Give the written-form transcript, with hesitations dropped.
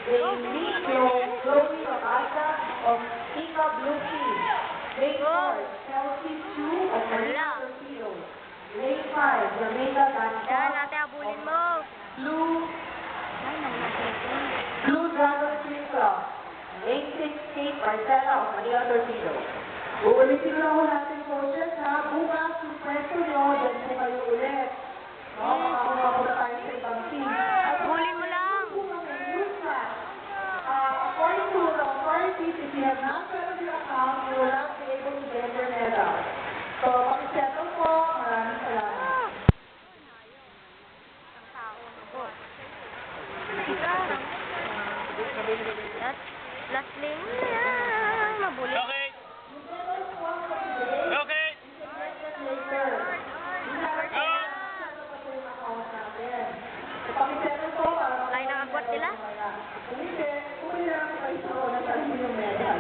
Lane 3, Chloe Rabasa of Ika Blue Team. Lane 4, Chelsea Chu of Manila Torpedo. Lane 5, Jamaica Yan, Ganshaw ate, abulin mo. Blue Dragon Swim Club. Lane 6, Kate Marcela of Manila Torpedo. Uulitin lang ho natin, coaches, ha? Bukas, yung pwesto nyo, dyan po kayo ulit. No? Baka pumapunta tayo sa ibang team. At Abulin mo lang. according to the authorities, if you have not settled your account, you will not be able to get your medal. So, pakisettle po. Maraming salamat. Last lane na yan. Mabulin. Okay. Okay. Pakisettle po. Line ang agwat nila. Kung hindi, kung hindi lang kayo sa una sa inyo medal.